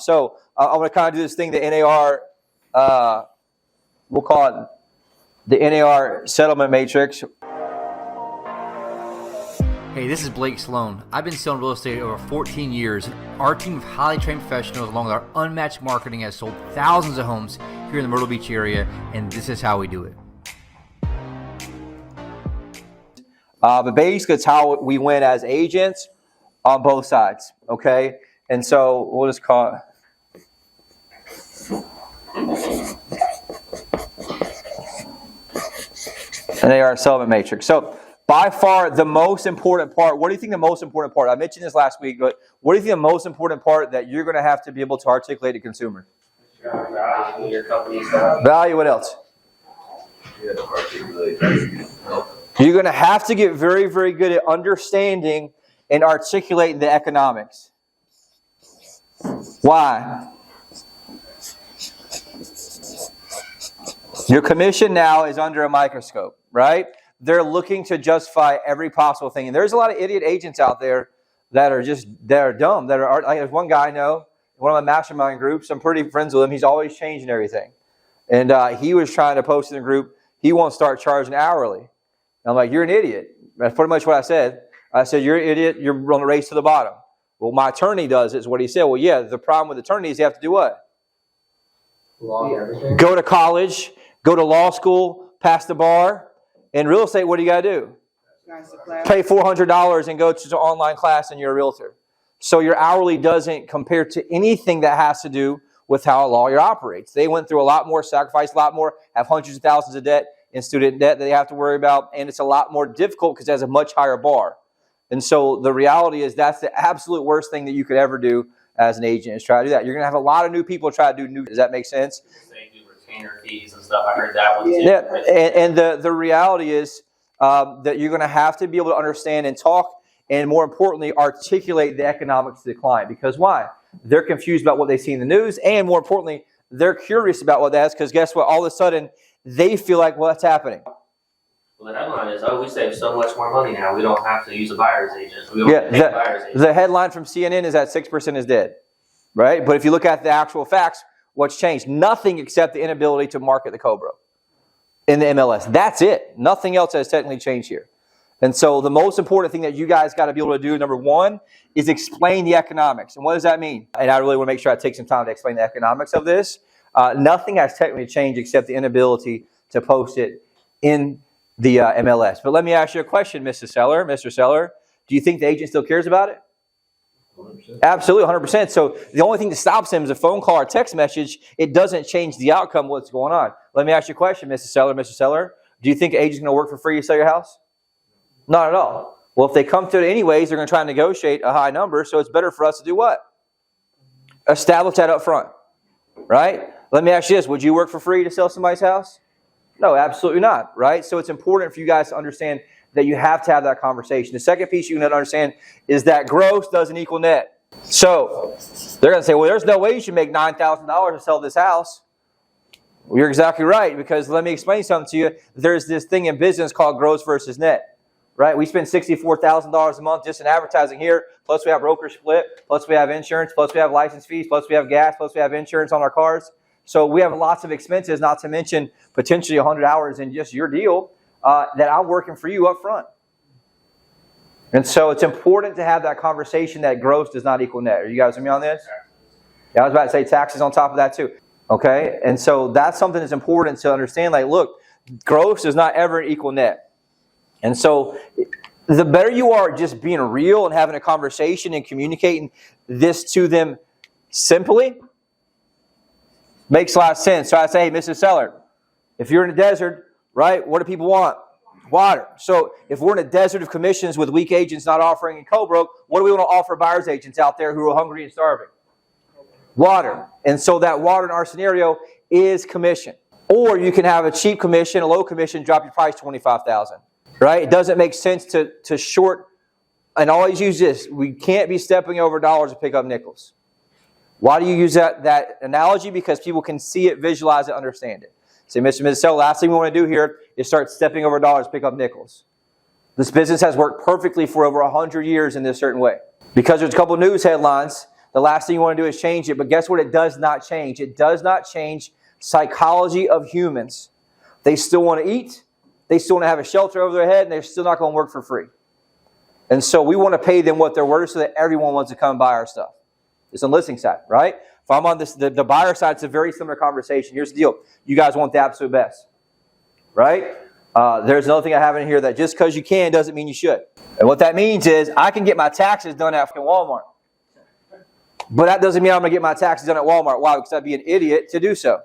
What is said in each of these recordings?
So I'm going to kind of do this thing, the NAR, we'll call it the NAR Settlement Matrix. Hey, this is Blake Sloan. I've been selling real estate over 14 years. Our team of highly trained professionals, along with our unmatched marketing, has sold thousands of homes here in the Myrtle Beach area, and this is how we do it. But basically, it's how we win as agents on both sides, okay? And so we'll just call it NAR Settlement Matrix. So by far the most important part, what do you think the most important part? I mentioned this last week, but what do you think the most important part that you're going to have to be able to articulate to consumers? Value, your company's value. Value, what else? You have to articulate. You're going to have to get very, very good at understanding and articulating the economics. Why? Your commission now is under a microscope, right? They're looking to justify every possible thing. And there's a lot of idiot agents out there that are dumb. There's one guy I know, one of my mastermind groups, I'm pretty friends with him. He's always changing everything. And he was trying to post in the group, he won't start charging hourly. And I'm like, you're an idiot. That's pretty much what I said. I said, you're an idiot, you're on the race to the bottom. Well, my attorney does is what he said. Well, yeah, the problem with attorneys, you have to do what? Go to college, go to law school, pass the bar. In real estate, what do you got to do? Pay $400 and go to an online class and you're a realtor. So your hourly doesn't compare to anything that has to do with how a lawyer operates. They went through a lot more, sacrificed a lot more, have hundreds of thousands of debt in student debt that they have to worry about, and it's a lot more difficult because it has a much higher bar. And so the reality is that's the absolute worst thing that you could ever do as an agent is try to do that. You're going to have a lot of new people try to do new. Does that make sense? They do retainer fees and stuff. I heard that one too. Yeah, and the reality is that you're going to have to be able to understand and talk, and more importantly, articulate the economics to the client. Because why? They're confused about what they see in the news, and more importantly, they're curious about what that is. Because guess what? All of a sudden, they feel like, well, what's happening? Well, the headline is, we save so much more money now. We don't have to use a buyer's agent. We don't have to pay a buyer's agent. The headline from CNN is that 6% is dead, right? But if you look at the actual facts, what's changed? Nothing except the inability to market the Cobra in the MLS. That's it. Nothing else has technically changed here. And so the most important thing that you guys got to be able to do, number one, is explain the economics. And what does that mean? And I really want to make sure I take some time to explain the economics of this. Nothing has technically changed except the inability to post it in the MLS. But let me ask you a question, Mr. Seller. Do you think the agent still cares about it? 100%. Absolutely, 100%. So the only thing that stops him is a phone call or text message. It doesn't change the outcome of what's going on. Let me ask you a question, Mr. Seller. Do you think an agent's going to work for free to sell your house? Not at all. Well, if they come to it anyways, they're going to try and negotiate a high number, so it's better for us to do what? Establish that up front, right? Let me ask you this. Would you work for free to sell somebody's house? No, absolutely not, right? So it's important for you guys to understand that you have to have that conversation. The second piece you need to understand is that gross doesn't equal net. So they're going to say, well, there's no way you should make $9,000 to sell this house. Well, you're exactly right, because let me explain something to you. There's this thing in business called gross versus net. Right, we spend $64,000 a month just in advertising here, plus we have broker split, plus we have insurance, plus we have license fees, plus we have gas, plus we have insurance on our cars. So we have lots of expenses, not to mention potentially 100 hours in just your deal that I'm working for you up front. And so it's important to have that conversation that gross does not equal net. Are you guys with me on this? Yeah, I was about to say taxes on top of that too. Okay, and so that's something that's important to understand. Like, look, gross does not ever equal net. And so the better you are just being real and having a conversation and communicating this to them simply, makes a lot of sense. So I say, hey, Mr. Seller, if you're in a desert, right, what do people want? Water. So if we're in a desert of commissions with weak agents not offering and co-broke, what do we want to offer buyer's agents out there who are hungry and starving? Water. And so that water in our scenario is commission. Or you can have a cheap commission, a low commission, drop your price $25,000. Right? It doesn't make sense to short, and always use this. We can't be stepping over dollars to pick up nickels. Why do you use that analogy? Because people can see it, visualize it, understand it. Say, Mr. Seller, last thing we want to do here is start stepping over dollars to pick up nickels. This business has worked perfectly for over 100 years in this certain way. Because there's a couple of news headlines the last thing you want to do is change it. But guess what? It does not change. It does not change psychology of humans. They still want to eat. They still want to have a shelter over their head, and they're still not going to work for free. And so we want to pay them what they're worth so that everyone wants to come and buy our stuff. It's on the listing side, right? If I'm on the buyer side, it's a very similar conversation. Here's the deal. You guys want the absolute best, right? There's another thing I have in here that just because you can doesn't mean you should. And what that means is I can get my taxes done at Walmart. But that doesn't mean I'm going to get my taxes done at Walmart. Why? Because I'd be an idiot to do so.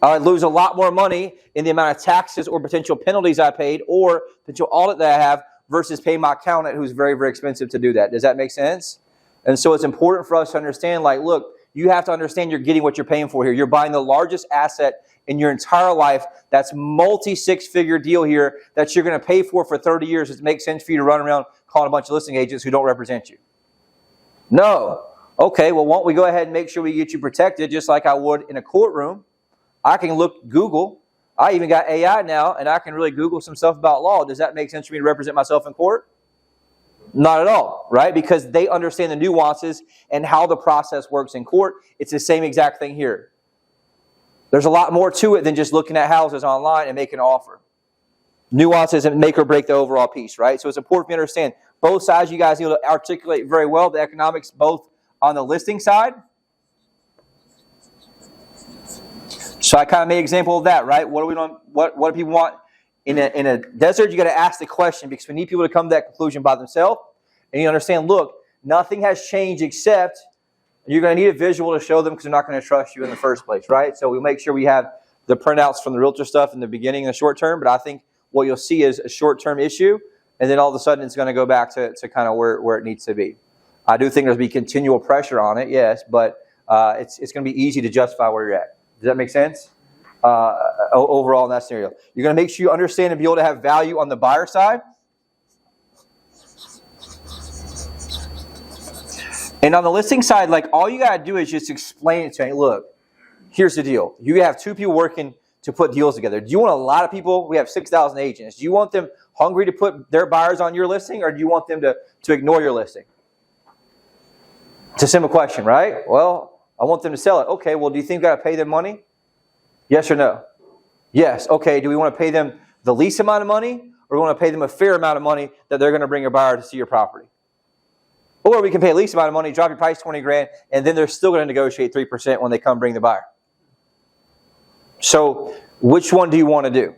I'd lose a lot more money in the amount of taxes or potential penalties I paid or potential audit that I have versus paying my accountant who's very, very expensive to do that. Does that make sense? And so it's important for us to understand, like, look, you have to understand you're getting what you're paying for here. You're buying the largest asset in your entire life. That's multi-six-figure deal here that you're going to pay for 30 years. Does it make sense for you to run around calling a bunch of listing agents who don't represent you? No. Okay, well, won't we go ahead and make sure we get you protected just like I would in a courtroom? I can Google. I even got AI now, and I can really Google some stuff about law. Does that make sense for me to represent myself in court? Not at all, right? Because they understand the nuances and how the process works in court. It's the same exact thing here. There's a lot more to it than just looking at houses online and making an offer. Nuances and make or break the overall piece, right? So it's important for you to understand both sides. You guys need to articulate very well the economics, both on the listing side. So I kind of made an example of that, right? What do people want? In a desert, you got to ask the question because we need people to come to that conclusion by themselves. And you understand, look, nothing has changed except you're going to need a visual to show them because they're not going to trust you in the first place, right? So we'll make sure we have the printouts from the realtor stuff in the beginning in the short term. But I think what you'll see is a short-term issue, and then all of a sudden it's going to go back to kind of where it needs to be. I do think there's be continual pressure on it, yes, but it's going to be easy to justify where you're at. Does that make sense? Overall in that scenario. You're going to make sure you understand and be able to have value on the buyer side. And on the listing side, like all you got to do is just explain it to me. Look, here's the deal. You have two people working to put deals together. Do you want a lot of people? We have 6,000 agents. Do you want them hungry to put their buyers on your listing, or do you want them to ignore your listing? It's a simple question, right? Well, I want them to sell it. Okay, well, do you think you got to pay them money? Yes or no? Yes. Okay, do we want to pay them the least amount of money, or do we want to pay them a fair amount of money that they're going to bring a buyer to see your property? Or we can pay the least amount of money, drop your price $20,000, and then they're still going to negotiate 3% when they come bring the buyer. So, which one do you want to do?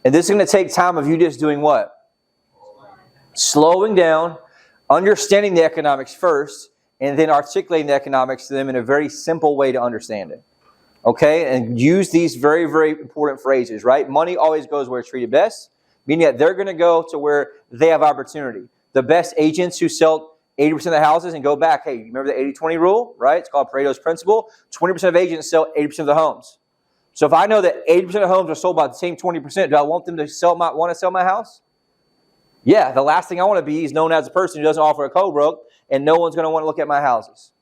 And this is going to take time of you just doing what? Slowing down, understanding the economics first, and then articulating the economics to them in a very simple way to understand it. Okay? And use these very, very important phrases, right? Money always goes where it's treated best, meaning that they're going to go to where they have opportunity. The best agents who sell 80% of the houses and go back, hey, remember the 80-20 rule, right? It's called Pareto's principle. 20% of agents sell 80% of the homes. So if I know that 80% of homes are sold by the same 20%, do I want them to want to sell my house? Yeah, the last thing I want to be is known as a person who doesn't offer a co-broke, and no one's going to want to look at my houses.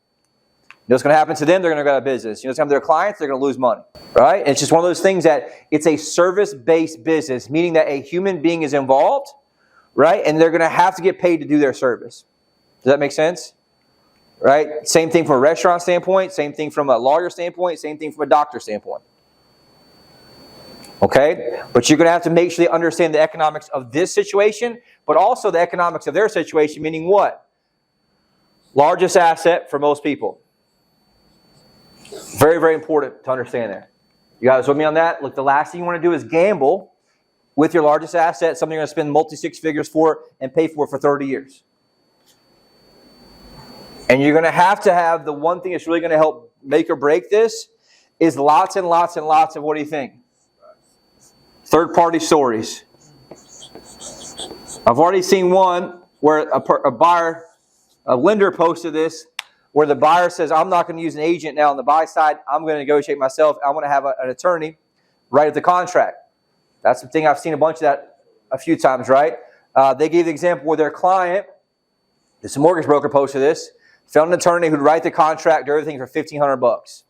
You know what's going to happen to them? They're going to go out of business. You know what's going to happen to their clients? They're going to lose money, right? And it's just one of those things that it's a service-based business, meaning that a human being is involved, right? And they're going to have to get paid to do their service. Does that make sense? Right? Same thing from a restaurant standpoint, same thing from a lawyer standpoint, same thing from a doctor standpoint. Okay? But you're going to have to make sure they understand the economics of this situation, but also the economics of their situation, meaning what? Largest asset for most people. Very, very important to understand that. You guys with me on that? Look, the last thing you want to do is gamble with your largest asset, something you're going to spend multi-six figures for and pay for 30 years. And you're going to have the one thing that's really going to help make or break this is lots and lots and lots of, what do you think? Third-party stories. I've already seen one where a lender posted this, where the buyer says, I'm not going to use an agent now on the buy side. I'm going to negotiate myself. I want to have an attorney write up the contract. That's the thing. I've seen a bunch of that a few times, right? They gave the example where their client, this mortgage broker posted this, found an attorney who'd write the contract, everything for $1,500.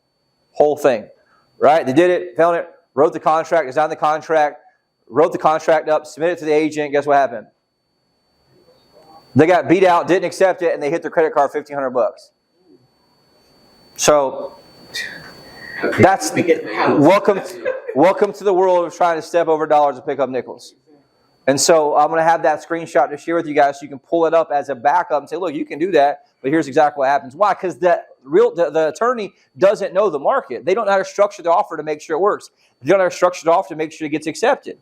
Whole thing. Right? They did it, found it, wrote the contract, designed the contract, wrote the contract up, submitted it to the agent. Guess what happened? They got beat out, didn't accept it, and they hit their credit card $1,500. So that's welcome to the world of trying to step over dollars and pick up nickels. And so I'm going to have that screenshot to share with you guys so you can pull it up as a backup and say, look, you can do that, but here's exactly what happens. Why? Because the attorney doesn't know the market. They don't know how to structure the offer to make sure it works. They don't know how to structure the offer to make sure it gets accepted.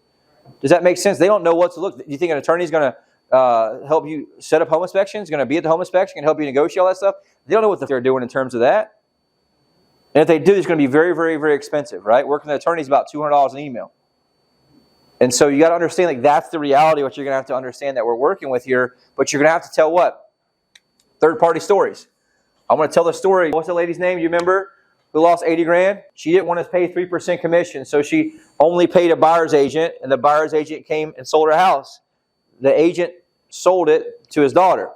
Does that make sense? They don't know what to look. Do you think an attorney is going to help you set up home inspections, going to be at the home inspection, and help you negotiate all that stuff? They don't know what they're doing in terms of that. And if they do, it's going to be very, very, very expensive, right? Working with an attorney is about $200 an email. And so you got to understand, like, that's the reality, what you're going to have to understand that we're working with here. But you're going to have to tell what? Third-party stories. I'm going to tell the story. What's the lady's name? Do you remember? Who lost 80 grand? She didn't want to pay 3% commission, so she only paid a buyer's agent, and the buyer's agent came and sold her house. The agent sold it to his daughter,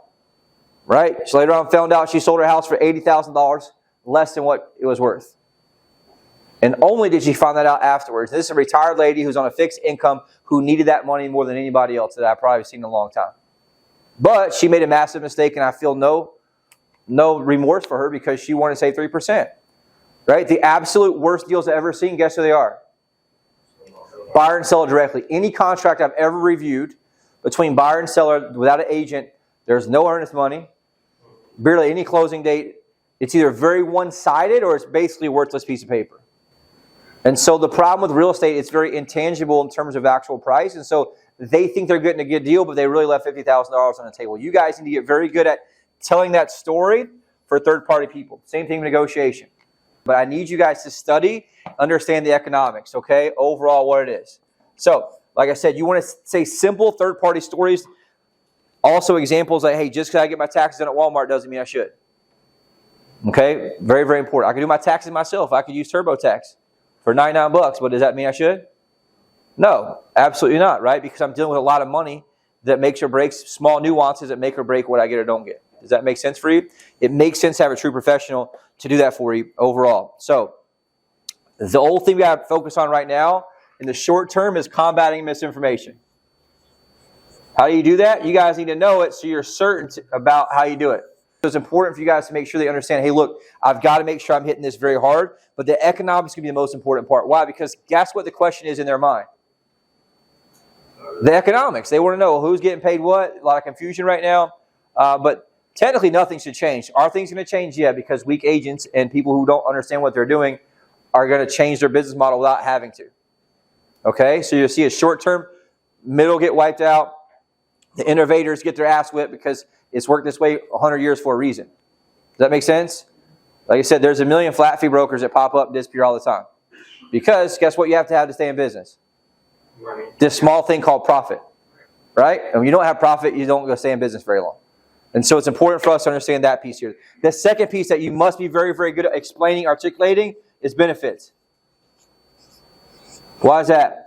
right? She later on found out she sold her house for $80,000, less than what it was worth. And only did she find that out afterwards. This is a retired lady who's on a fixed income who needed that money more than anybody else that I've probably seen in a long time. But she made a massive mistake, and I feel no remorse for her because she wanted to save 3%. Right? The absolute worst deals I've ever seen, guess who they are? Buyer and seller directly. Any contract I've ever reviewed between buyer and seller without an agent, there's no earnest money, barely any closing date. It's either very one-sided or it's basically a worthless piece of paper. And so the problem with real estate, it's very intangible in terms of actual price. And so they think they're getting a good deal, but they really left $50,000 on the table. You guys need to get very good at telling that story for third-party people. Same thing with negotiation. But I need you guys to study, understand the economics, okay? Overall, what it is. So, like I said, you want to say simple third-party stories. Also examples like, hey, just because I get my taxes done at Walmart doesn't mean I should. Okay? Very, very important. I can do my taxes myself. I could use TurboTax for $99, but does that mean I should? No, absolutely not, right? Because I'm dealing with a lot of money that makes or breaks, small nuances that make or break what I get or don't get. Does that make sense for you? It makes sense to have a true professional to do that for you overall. So the whole thing we got to focus on right now in the short term is combating misinformation. How do you do that? You guys need to know it so you're certain about how you do it. So it's important for you guys to make sure they understand, hey, look, I've got to make sure I'm hitting this very hard, but the economics can be the most important part. Why? Because guess what the question is in their mind? The economics. They want to know who's getting paid what. A lot of confusion right now. But technically, nothing should change. Are things going to change? Yeah, because weak agents and people who don't understand what they're doing are going to change their business model without having to. Okay? So you'll see a short-term, middle get wiped out. The innovators get their ass whipped because it's worked this way 100 years for a reason. Does that make sense? Like I said, there's a million flat fee brokers that pop up and disappear all the time. Because guess what you have to stay in business? This small thing called profit. Right? And when you don't have profit, you don't go stay in business very long. And so it's important for us to understand that piece here. The second piece that you must be very, very good at explaining, articulating, is benefits. Why is that?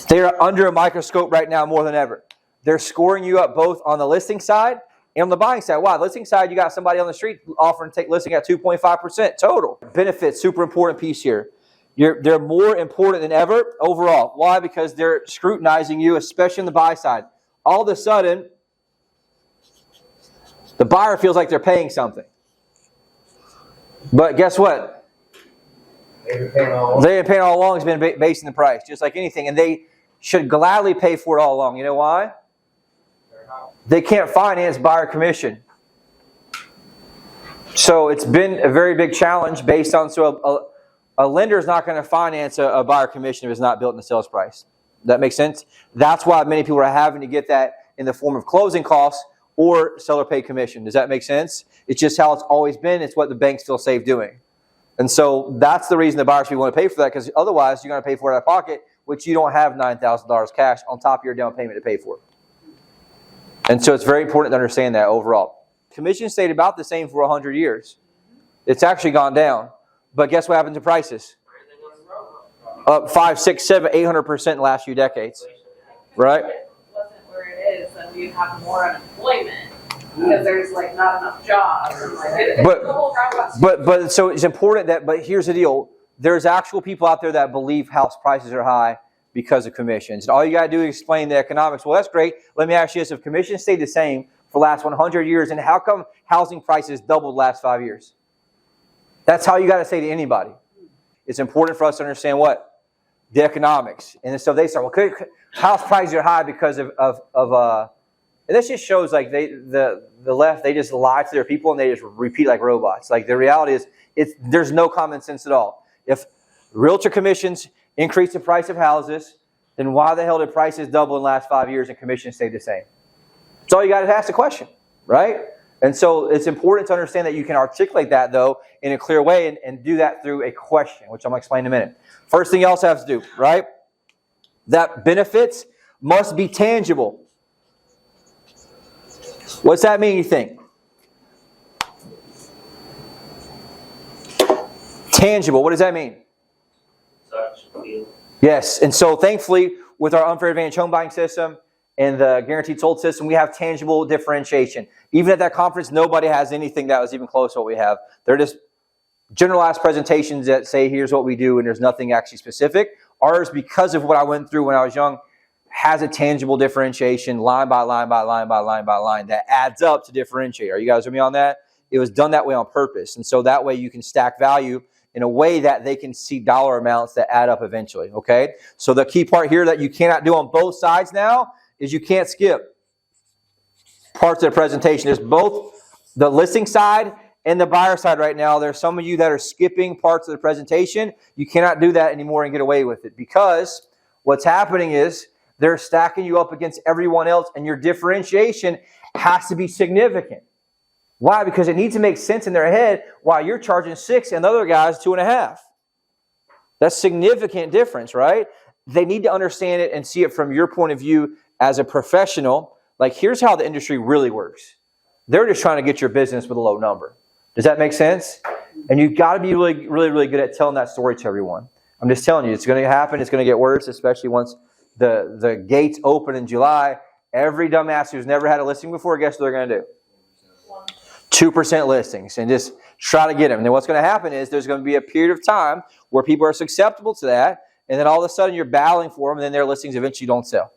They are under a microscope right now more than ever. They're scoring you up both on the listing side and on the buying side. Why? Listing side, you got somebody on the street offering to take listing at 2.5% total. Benefits, super important piece here. They're more important than ever overall. Why? Because they're scrutinizing you, especially on the buy side. All of a sudden, the buyer feels like they're paying something. But guess what? They've been paying all along. It's been based on the price, just like anything. And they should gladly pay for it all along. You know why? They can't finance buyer commission. So it's been a very big challenge based on, so a lender is not going to finance a buyer commission if it's not built in the sales price. That makes sense? That's why many people are having to get that in the form of closing costs or seller paid commission. Does that make sense? It's just how it's always been. It's what the banks feel safe doing. And so that's the reason the buyers people want to pay for that, because otherwise you're going to pay for it out of pocket, which you don't have $9,000 cash on top of your down payment to pay for. And so it's very important to understand that overall. Commission stayed about the same for 100 years. It's actually gone down. But guess what happened to prices? Up 5, 6, 7, 800% in the last few decades. Right? If it wasn't where it is, then we'd have more unemployment because there's like not enough jobs. And like, but so it's important that, but here's the deal. There's actual people out there that believe house prices are high because of commissions. And all you got to do is explain the economics. Well, that's great. Let me ask you this. If commissions stayed the same for the last 100 years. And how come housing prices doubled the last 5 years? That's how you got to say to anybody. It's important for us to understand what? The economics. And so they start, well, house prices are high because of and this just shows like the left, they just lie to their people and they just repeat like robots. Like the reality is there's no common sense at all. If realtor commissions increase the price of houses, then why the hell did prices double in the last 5 years and commissions stay the same? That's all you got to ask the question, right? And so it's important to understand that you can articulate that, though, in a clear way and do that through a question, which I'm going to explain in a minute. First thing you also have to do, right? That benefits must be tangible. What's that mean, you think? Tangible, what does that mean? Touch, feel. Yes, and so thankfully, with our unfair advantage home buying system and the guaranteed sold system, we have tangible differentiation. Even at that conference, nobody has anything that was even close to what we have. They're just generalized presentations that say, here's what we do, and there's nothing actually specific. Ours, because of what I went through when I was young, has a tangible differentiation, line by line by line by line by line, that adds up to differentiate. Are you guys with me on that? It was done that way on purpose. And so that way you can stack value in a way that they can see dollar amounts that add up eventually, okay? So the key part here that you cannot do on both sides now is you can't skip parts of the presentation. There's both the listing side and the buyer side right now. There's some of you that are skipping parts of the presentation. You cannot do that anymore and get away with it, because what's happening is they're stacking you up against everyone else, and your differentiation has to be significant. Why? Because it needs to make sense in their head why you're charging 6 and the other guy's 2.5. That's significant difference, right? They need to understand it and see it from your point of view as a professional. Like, here's how the industry really works. They're just trying to get your business with a low number. Does that make sense? And you've got to be really, really, really good at telling that story to everyone. I'm just telling you, it's going to happen. It's going to get worse, especially once the gates open in July. Every dumbass who's never had a listing before, guess what they're going to do? 2% listings, and just try to get them. And then what's going to happen is there's going to be a period of time where people are susceptible to that, and then all of a sudden you're battling for them, and then their listings eventually don't sell.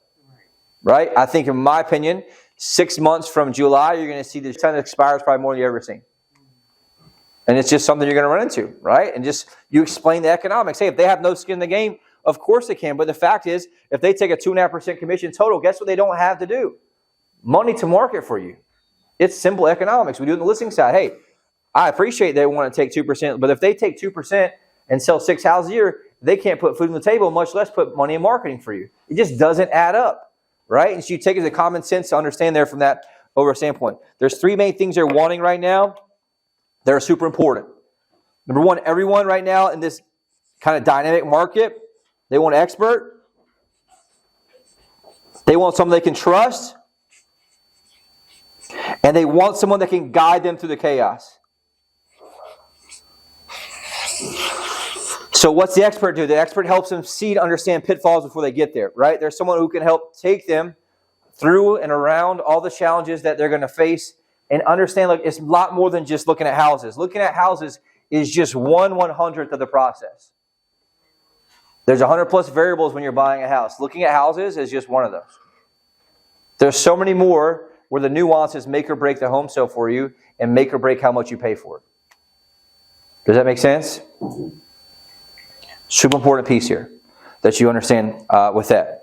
Right? I think, in my opinion, 6 months from July, you're going to see the ton that expires probably more than you've ever seen. And it's just something you're going to run into, right? And just you explain the economics. Hey, if they have no skin in the game, of course they can. But the fact is, if they take a 2.5% commission total, guess what they don't have to do? Money to market for you. It's simple economics. We do it on the listing side. Hey, I appreciate they want to take 2%, but if they take 2% and sell 6 houses a year, they can't put food on the table, much less put money in marketing for you. It just doesn't add up, right? And so you take it as a common sense to understand there from that over standpoint. There's 3 main things they're wanting right now that are super important. Number one, everyone right now in this kind of dynamic market, they want an expert. They want someone they can trust. And they want someone that can guide them through the chaos. So what's the expert do? The expert helps them see and understand pitfalls before they get there, right? There's someone who can help take them through and around all the challenges that they're going to face and understand, like, it's a lot more than just looking at houses. Looking at houses is just 1/100th of the process. There's 100 plus variables when you're buying a house. Looking at houses is just one of those. There's so many more where the nuances make or break the home sale for you and make or break how much you pay for it. Does that make sense? Super important piece here that you understand with that.